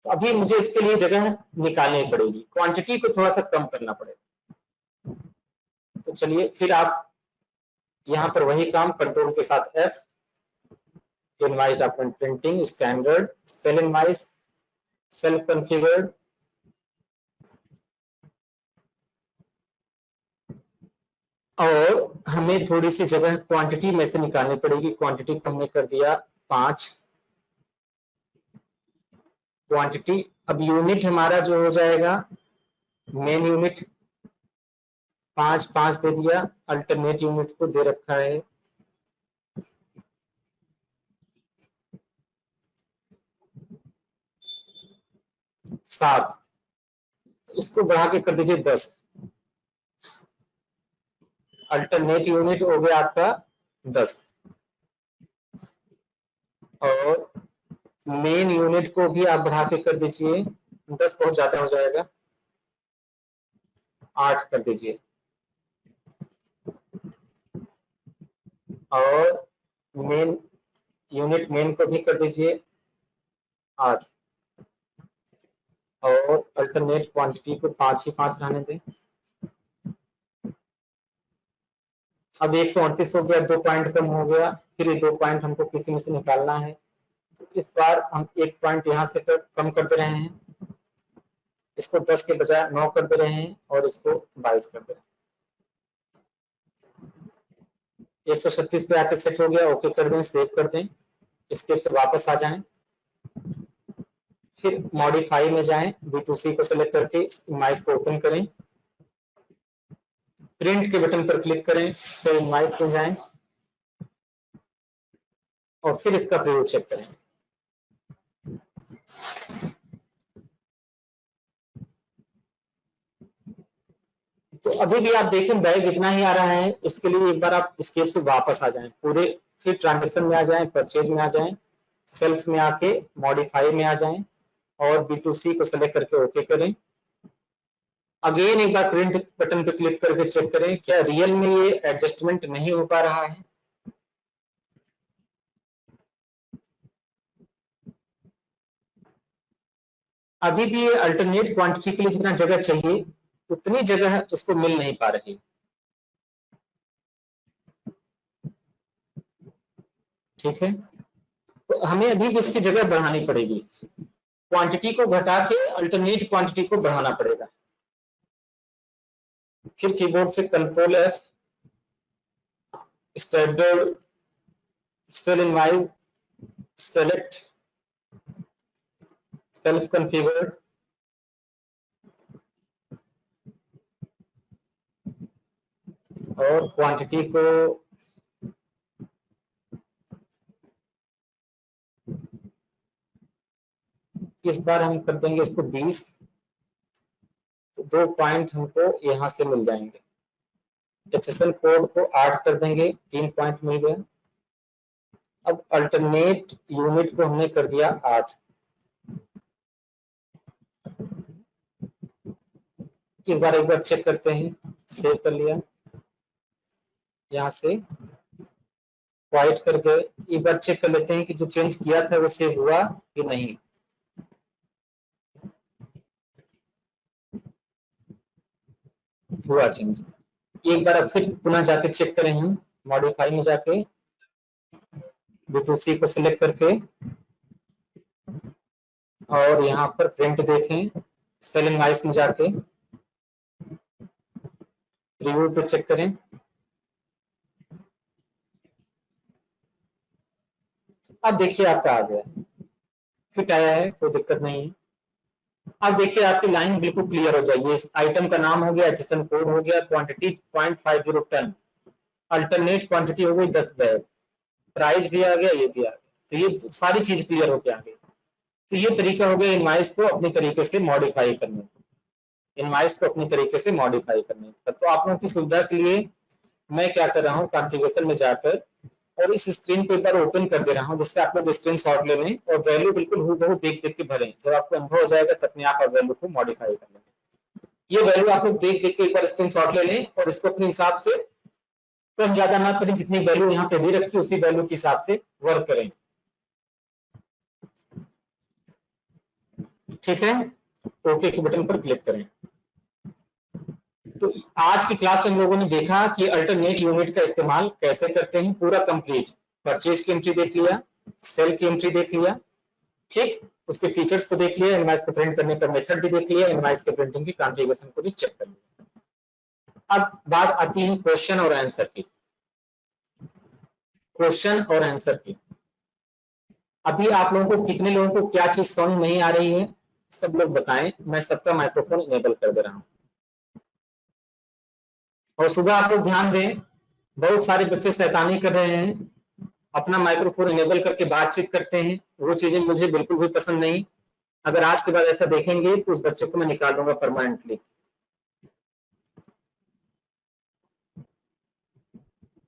तो अभी मुझे इसके लिए जगह निकालनी पड़ेगी, क्वांटिटी को थोड़ा सा कम करना पड़ेगा। तो चलिए फिर आप यहाँ पर वही काम कंट्रोल के साथ F, invoice document printing standard cell invoice self configured, और हमें थोड़ी सी जगह क्वांटिटी में से निकालनी पड़ेगी। क्वांटिटी को हमने कर दिया 5 क्वांटिटी। अब यूनिट हमारा जो हो जाएगा मेन यूनिट 5 दे दिया, अल्टरनेट यूनिट को दे रखा है 7, इसको बढ़ा के कर दीजिए 10। अल्टरनेट यूनिट हो गया आपका 10 और मेन यूनिट को भी आप बढ़ा के कर दीजिए 10, बहुत ज्यादा हो जाएगा, 8 कर दीजिए और मेन यूनिट मेन को भी कर दीजिए 8 और अल्टरनेट क्वांटिटी को 5 ही 5 रहने दें। अब 138 हो गया, 2 पॉइंट कम हो गया, फिर ये 2 पॉइंट हमको किसी में से निकालना है, तो इस बार हम 1 पॉइंट यहाँ से कम कर दे रहे हैं, इसको 10 के बजाय 9 कर दे रहे हैं और इसको 22 कर दे रहे हैं। 136 पे आके सेट हो गया, ओके कर दें, सेव कर दें, एस्केप से वापस आ जाएं, फिर मॉडिफाई में जाएं, B2C को सेलेक्ट करके इनवाइस को ओपन करें, प्रिंट के बटन पर क्लिक करें, सेल इनवाइस पे जाएं और फिर इसका प्रीव्यू चेक करें। तो अभी भी आप देखें बैग इतना ही आ रहा है, इसके लिए एक बार आप एस्केप से वापस आ जाएं, पूरे फिर ट्रांजेक्शन में आ जाएं, परचेज में आ जाएं, सेल्स में आके मॉडिफाई में आ जाएं और B2C को सेलेक्ट करके ओके करें। अगेन एक बार प्रिंट बटन पे क्लिक करके चेक करें क्या रियल में ये एडजस्टमेंट नहीं हो पा रहा है। अभी भी ये अल्टरनेट क्वांटिटी के लिए जितना जगह चाहिए उतनी जगह उसको मिल नहीं पा रही। ठीक है, तो हमें अभी भी इसकी जगह बढ़ानी पड़ेगी, क्वांटिटी को घटा के अल्टरनेट क्वांटिटी को बढ़ाना पड़ेगा। फिर कीबोर्ड से control F, standard cell invoice, select, self configure, और क्वांटिटी को इस बार हम कर देंगे इसको 20, तो 2 पॉइंट हमको यहां से मिल जाएंगे। HSL कोड को 8 कर देंगे, 3 पॉइंट मिल गए। अब अल्टरनेट यूनिट को हमने कर दिया 8। इस बार एक बार चेक करते हैं, सेव कर लिया, यहाँ से वाइट करके एक बार चेक कर लेते हैं कि जो चेंज किया था वो सेव हुआ कि नहीं। हुआ चेंज। एक बार फिर पुनः जाके चेक करें हम, मॉडिफाई में जाके B2C को सिलेक्ट करके और यहाँ पर प्रिंट देखें, सेल इनवाइस में जाके रिव्यू पे चेक करें। अब देखिए आपका आ गया, फिट आया है, कोई दिक्कत नहीं है। अब देखिए आपकी लाइन बिल्कुल क्लियर हो जाएगी। इस आइटम का नाम हो गया, HSN कोड हो गया, क्वांटिटी 0.50 टन, अल्टरनेट क्वांटिटी हो गई 10 बैग, प्राइस भी आ गया, ये भी आ गया। तो ये सारी चीज क्लियर होके आ गई। तो ये तरीका हो गया इनवाइस को अपनी तरीके से मॉडिफाई करने का। इनवाइस को अपनी तरीके से मॉडिफाई करने का। तो आप लोगों की सुविधा के लिए मैं क्या कर रहा हूँ, कॉन्फ़िगरेशन में जाकर और इस स्क्रीन को एक बार ओपन कर दे रहा हूँ, जिससे आप लोग स्क्रीन शॉट ले लें और वैल्यू बिल्कुल हूबहू देख देख के भरें। जब आपको अनुभव हो जाएगा तब अपने आप वैल्यू को मॉडिफाई कर लेंगे। ये वैल्यू आप लोग देख देख के एक बार स्क्रीन शॉट ले लें और इसको अपने हिसाब से कम ज्यादा ना करें, जितनी वैल्यू यहाँ पे दे रखी है उसी वैल्यू के हिसाब से वर्क करें। ठीक है, ओके के बटन पर क्लिक करें। तो आज की क्लास में हम लोगों ने देखा कि अल्टरनेट यूनिट का इस्तेमाल कैसे करते हैं, पूरा कंप्लीट। परचेज की एंट्री देख लिया, सेल की एंट्री देख लिया, ठीक, उसके फीचर्स को देख लिया, इनवाइस को प्रिंट करने का मेथड भी देख लिया, इनवाइस के प्रिंटिंग की कॉन्फ़िगरेशन को भी चेक कर लिया। अब बात आती है क्वेश्चन और आंसर की। क्वेश्चन और आंसर की, अभी आप लोगों को कितने लोगों को क्या चीज समझ नहीं आ रही है, सब लोग बताएं। मैं सबका माइक्रोफोन इनेबल कर दे रहा हूं। और सुबह आप लोग ध्यान दें, बहुत सारे बच्चे शैतानी कर रहे हैं, अपना माइक्रोफोन इनेबल करके बातचीत करते हैं। वो चीजें मुझे बिल्कुल भी पसंद नहीं। अगर आज के बाद ऐसा देखेंगे तो उस बच्चे को मैं निकाल दूंगा परमानेंटली।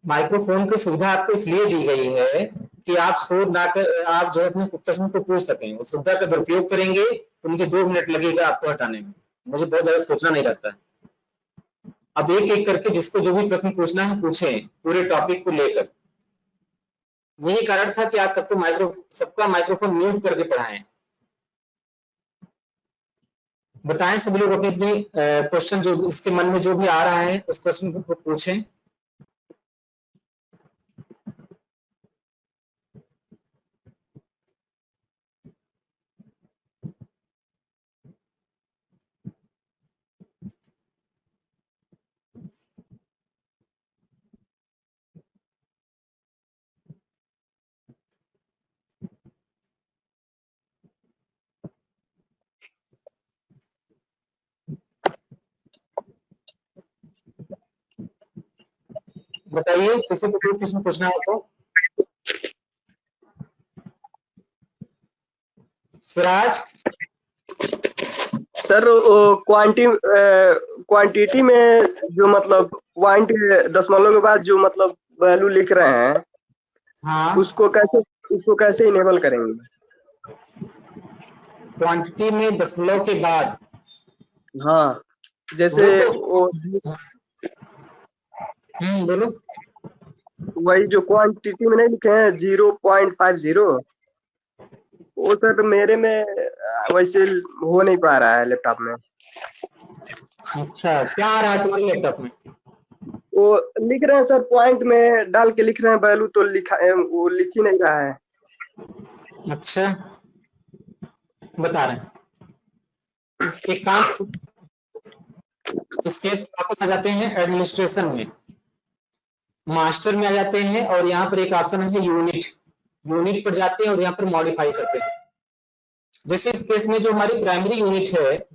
माइक्रोफोन की सुविधा आपको इसलिए दी गई है कि आप शोर ना कर, आप जो है अपने प्रश्न को पूछ सकें। उस सुविधा का दुरुपयोग करेंगे तो मुझे 2 मिनट लगेगा आपको हटाने में, मुझे बहुत ज्यादा सोचना नहीं रहता है। अब एक एक करके जिसको जो भी प्रश्न पूछना है पूछें, पूरे टॉपिक को लेकर। यही कारण था कि आज सबका माइक्रोफोन म्यूट करके पढ़ाएं। बताएं सभी लोग अपने अपने क्वेश्चन, जो इसके मन में जो भी आ रहा है उस क्वेश्चन को पूछें। बताइए, किसी को कोई प्रश्न पूछना हो तो। सिराज, सर क्वांटिटी में जो मतलब पॉइंट दशमलव के बाद जो मतलब वैल्यू लिख रहे हैं, हाँ, उसको कैसे इनेबल करेंगे? क्वांटिटी में दशमलव के बाद, हाँ, जैसे वो तो बोलो। वही जो क्वांटिटी में नहीं लिखे हैं 0.50, वो सर मेरे में वैसे हो नहीं पा रहा है लैपटॉप में। अच्छा, क्या आ रहा है तुम्हारे लैपटॉप में? वो लिख रहे हैं सर, पॉइंट में डाल के लिख रहे हैं वैल्यू, तो वो लिख ही नहीं रहा है। अच्छा, बता रहे हैं। एक काम, स्टेप्स वापस आ जाते हैं एडमिनिस्ट्रेशन में। मास्टर में आ जाते हैं और यहाँ पर एक ऑप्शन है यूनिट, यूनिट पर जाते हैं और यहाँ पर मॉडिफाई करते हैं। जैसे इस केस में जो हमारी प्राइमरी यूनिट है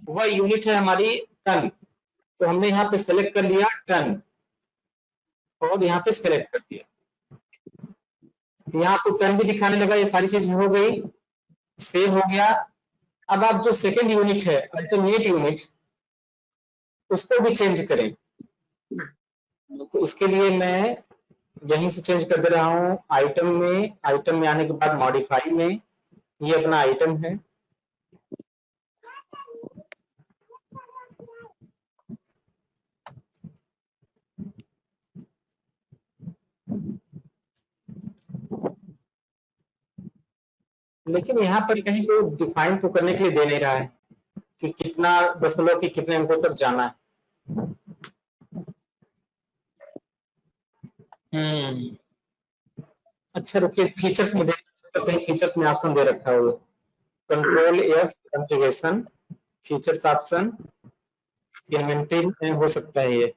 वह यूनिट है हमारी टन, तो हमने यहाँ पे सेलेक्ट कर लिया टन और यहाँ पे सेलेक्ट कर दिया, तो यहाँ आपको टन भी दिखाने लगा। ये सारी चीज हो गई, सेव हो गया। अब आप जो सेकेंड यूनिट है अल्टरनेट यूनिट, उसको भी चेंज करें, तो उसके लिए मैं यहीं से चेंज कर दे रहा हूँ आइटम में। आइटम में आने के बाद मॉडिफाई में, ये अपना आइटम है, लेकिन यहाँ पर कहीं को डिफाइन तो करने के लिए दे नहीं रहा है कि कितना दशमलव की कितने अंकों तक जाना है। अच्छा रुकिए, फीचर्स में देखते हैं, कहीं फीचर्स में ऑप्शन दे रखा हो। Control F configuration, features option, inventory में हो सकता है ये।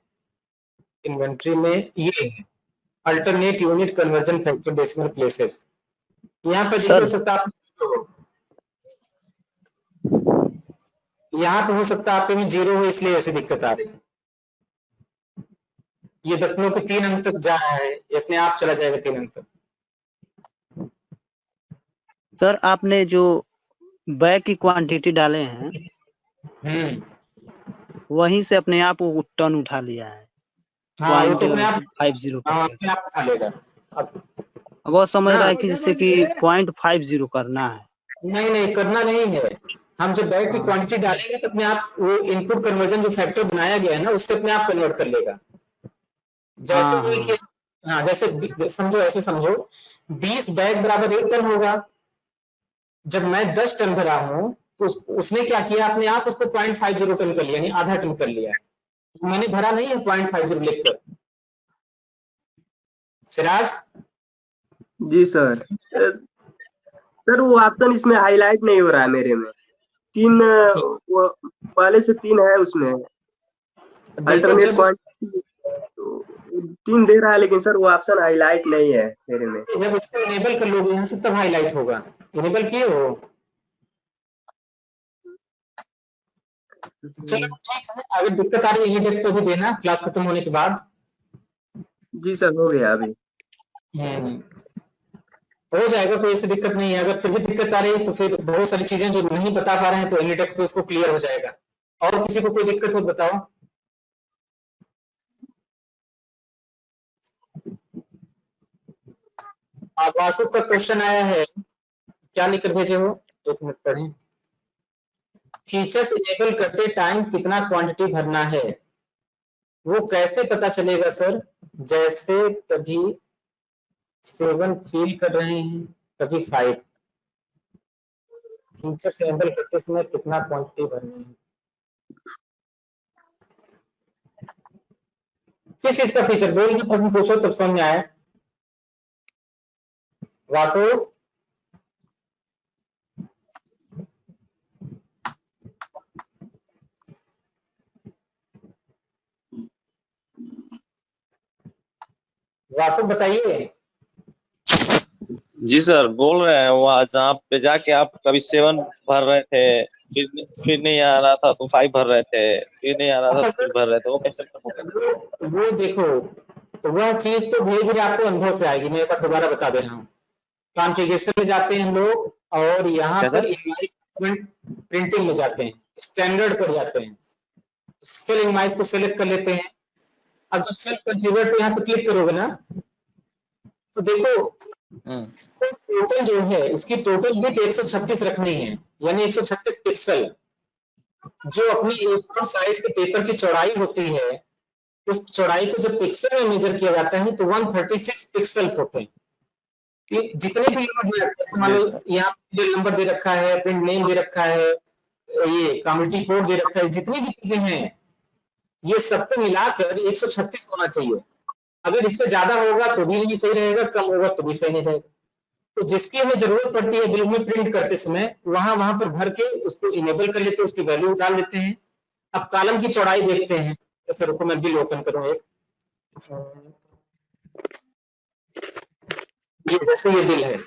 इन्वेंटरी में ये है alternate unit conversion factor decimal places. यहाँ पर सर हो सकता है यहाँ पे हो सकता है आपके में 0 हो, इसलिए ऐसी दिक्कत आ रही है। ये दशमलव के 3 अंक तक जा रहा है, ये अपने आप चला जाएगा 3 अंक तक। सर आपने जो बैग की क्वांटिटी डाले हैं वहीं से अपने आप वो टन उठा लिया है। हाँ वो तो अपने आप 50 अपने आप उठा लेगा। अब वो समझ रहा है कि जैसे कि 0.50 करना है। नहीं नहीं करना नहीं है, हम जब बैग की क्वांटिटी डालेंगे तो अपने आप वो इनपुट कन्वर्जन जो फैक्टर बनाया गया है ना, उससे अपने आप कन्वर्ट कर लेगा। जैसे कि हाँ, जैसे समझो, ऐसे समझो 20 बैग बराबर 1 टन होगा। जब मैं 10 टन भरा हूं तो उसने क्या किया, अपने आप उसको 0.50 टन कर लिया, यानी आधा टन कर लिया। मैंने भरा नहीं है 0.50 लिखकर। सिराज जी सर। सर वो ऑप्शन इसमें हाईलाइट नहीं हो रहा है मेरे में। 3 वो पहले से 3 है उसमें अल्टरनेट क्वांटिटी, 3 दे रहा है, लेकिन सर वो ऑप्शन हाईलाइट नहीं है मेरे में। जब इसको इनेबल कर लोगे यहाँ से तब हाईलाइट होगा। इनेबल किए हो? चलो ठीक है, अगर दिक्कत आ रही है इंडेक्स पे भी देना क्लास खत्म होने के बाद। जी सर हो गया अभी। हो जाएगा, कोई ऐसी दिक्कत नहीं है। अगर फिर भी दिक्कत आ रही है तो फिर बहुत सारी चीजें जो नहीं बता पा रहे हैं तो इंडेक्स पे उसको क्लियर हो जाएगा। और किसी को कोई दिक्कत हो बताओ। वासु का क्वेश्चन आया है, क्या लिखकर भेजे हो? 1 मिनट पढ़ें। फीचर्स इनेबल करते टाइम कितना क्वांटिटी भरना है, वो कैसे पता चलेगा सर? जैसे कभी 7 फील कर रहे हैं, कभी 5। फीचर्स इनेबल करते समय कितना क्वांटिटी भरना है? किस चीज का फीचर? बोल के प्रश्न पूछो तब समझ में आए। वासु वासु बताइए। जी सर बोल रहे हैं, वहाँ जहाँ पे जाके आप कभी 7 भर रहे थे, फिर नहीं आ रहा था तो 5 भर रहे थे, फिर नहीं आ रहा था तो फिर भर रहे थे, वो कैसे हो सकता? वो देखो, वह चीज तो धीरे धीरे आपको अनुभव से आएगी। मैं एक बार दोबारा बता दे रहा हूँ। कॉन्फ़िगरेशन में जाते हैं हम लोग और यहाँ पर प्रिंटिंग में जाते हैं, स्टैंडर्ड पर जाते हैं, सेल इनवाइस को सेलेक्ट कर लेते हैं। अब जब सेल कॉन्फ़िगर पे यहाँ पे क्लिक करोगे ना, तो देखो टोटल जो है इसकी टोटल विड्थ 136 रखनी है, यानी 136 पिक्सल। जो अपनी A4 साइज के पेपर की चौड़ाई होती है, उस चौड़ाई को जब पिक्सल में मेजर किया जाता है तो 136 पिक्सल्स होते हैं। कि जितने भी यूनिट, मान लो यहाँ सीरियल नंबर दे रखा है, प्रिंट नेम दे रखा है, ये कम्युनिटी कोड दे रखा है, जितनी भी चीजें हैं ये सबको मिलाकर 136 होना चाहिए। अगर इससे ज्यादा होगा तो भी नहीं सही रहेगा, कम होगा तो भी सही नहीं रहेगा। तो जिसकी हमें जरूरत पड़ती है बिल में प्रिंट करते समय, वहां पर भर के उसको इनेबल कर लेते हैं, उसकी वैल्यू डाल देते हैं। अब कॉलम की चौड़ाई देखते हैं। जैसे रुको मैं बिल ओपन करूं एक। ये जैसे ये बिल है।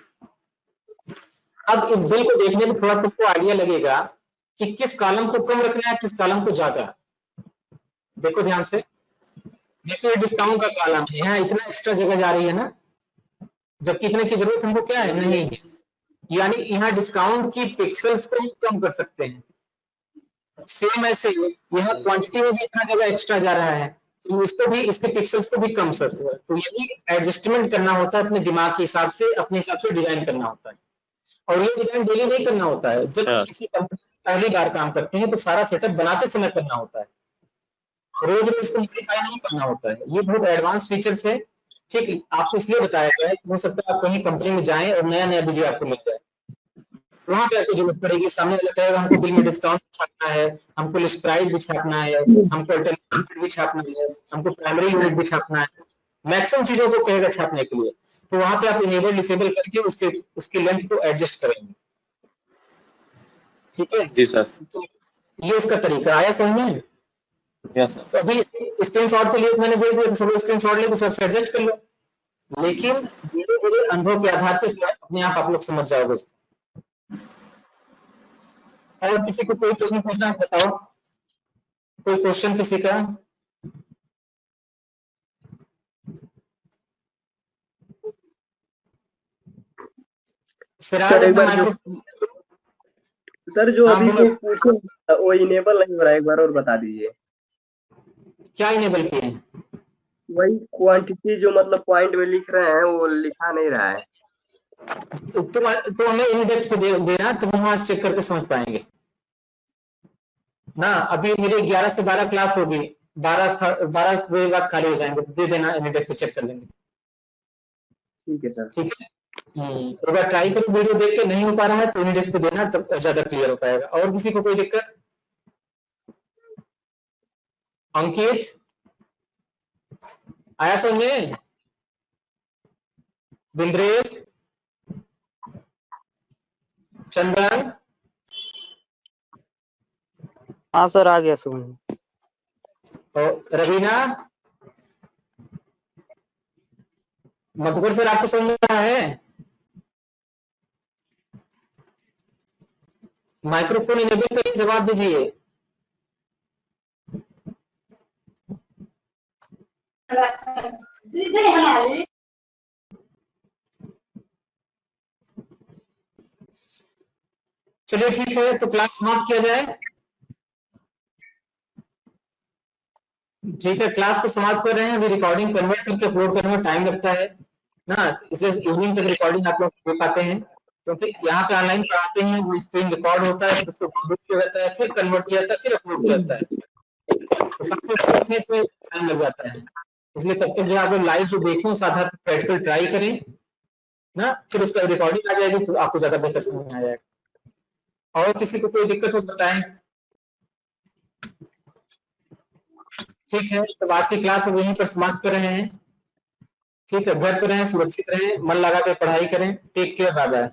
अब इस बिल को देखने में थोड़ा सबको आइडिया लगेगा कि किस कॉलम को कम रखना है, किस कॉलम को ज्यादा। देखो ध्यान से, जैसे डिस्काउंट का कॉलम है, यहाँ इतना एक्स्ट्रा जगह जा रही है ना, जबकि इतने की जरूरत हमको क्या है, नहीं है। यानी यहाँ डिस्काउंट की पिक्सल्स को हम कम कर सकते हैं। सेम ऐसे यहाँ क्वांटिटी में भी इतना जगह एक्स्ट्रा जा रहा है, तो इसको भी, इसके पिक्सल्स को भी कम कर हुआ। तो यही एडजस्टमेंट करना होता है, अपने दिमाग के हिसाब से, अपने हिसाब से डिजाइन करना होता है। और ये डिजाइन डेली नहीं करना होता है, जब किसी कंपनी पहली बार काम करते हैं तो सारा सेटअप बनाते समय करना होता है, रोज रोज इसको मॉडिफाई नहीं करना होता है। ये बहुत एडवांस फीचर्स है, ठीक है। आपको इसलिए बताया गया है, हो सकता है आप कहीं कंपनी में जाएं और नया नया बिजली आपको मिल जाए, वहां पे आपको जरूरत पड़ेगी, सामने वाला कहेगा हमको बिल में डिस्काउंट छापना है, हमको लिस्ट प्राइस भी छापना है, हमको अल्टरनेटिव भी छापना है, हमको प्राइमरी यूनिट भी छापना है, मैक्सिमम चीजों को कहेगा छापने के लिए। तो वहां पे आप इनेबल डिसेबल करके उसकी लेंथ को एडजस्ट करेंगे, ठीक है जी सर। तो ये इसका तरीका आया समझ में? Yes sir. तो अभी स्क्रीन शॉट के लिए मैंने भेज दिया, तो सब स्क्रीन शॉट ले तो सबसे एडजस्ट कर लो, लेकिन धीरे धीरे अनुभव के आधार पर अपने आप लोग समझ जाओगे। और किसी को कोई प्रश्न पूछना है बताओ, कोई क्वेश्चन किसी का? सर एक बार सर जो हाँ, अभी तो पूछे वो इनेबल नहीं हो रहा है, एक बार और बता दीजिए। क्या इनेबल किए हैं? वही क्वांटिटी जो मतलब पॉइंट में लिख रहे हैं वो लिखा नहीं रहा है। तो हमें इंडेक्स पे देना, तो वहां से चेक करके समझ पाएंगे ना। अभी मेरे 11 से 12 क्लास होगी, 12 बजे बाद खाली हो जाएंगे, दे देना, इंडेक्स पे चेक कर लेंगे। ठीक है सर। ठीक है, एक बार ट्राई करो, वीडियो देख के नहीं हो पा रहा है तो इंडेक्स पे देना, तब ज्यादा क्लियर हो पाएगा। और किसी को कोई दिक्कत? अंकित आया समझे? बिंद्रेश, चंदन? हाँ सर आ गया समझ। और रवीना? मधुकर सर आपको समझ में रहा है? माइक्रोफोन इनेबल करके जवाब दीजिए। चलिए ठीक है, तो क्लास समाप्त किया जाए। ठीक है, क्लास को समाप्त कर रहे हैं। अभी रिकॉर्डिंग कन्वर्ट करके अपलोड करने में टाइम लगता है ना, इसलिए इवनिंग तक रिकॉर्डिंग आप लोग दे पाते हैं, क्योंकि यहाँ पे ऑनलाइन पढ़ाते हैं, वो स्क्रीन रिकॉर्ड होता है, फिर उसको डाउनलोड किया जाता है, फिर कन्वर्ट किया जाता है, फिर अपलोड किया जाता है, तो इसमें टाइम लग जाता है। इसलिए तब तक जो आप लोग लाइव जो देखें उस आधार पर प्रैक्टिकल ट्राई करें ना, फिर उसका रिकॉर्डिंग आ जाएगी तो आपको ज्यादा बेहतर समझ में आ जाएगा। और किसी को कोई दिक्कत हो बताएं? ठीक है, तो आज की क्लास हम यहीं पर समाप्त कर रहे हैं। ठीक है, घर पे रहें, सुरक्षित रहें, मन लगा कर पढ़ाई करें। Take care, bye bye.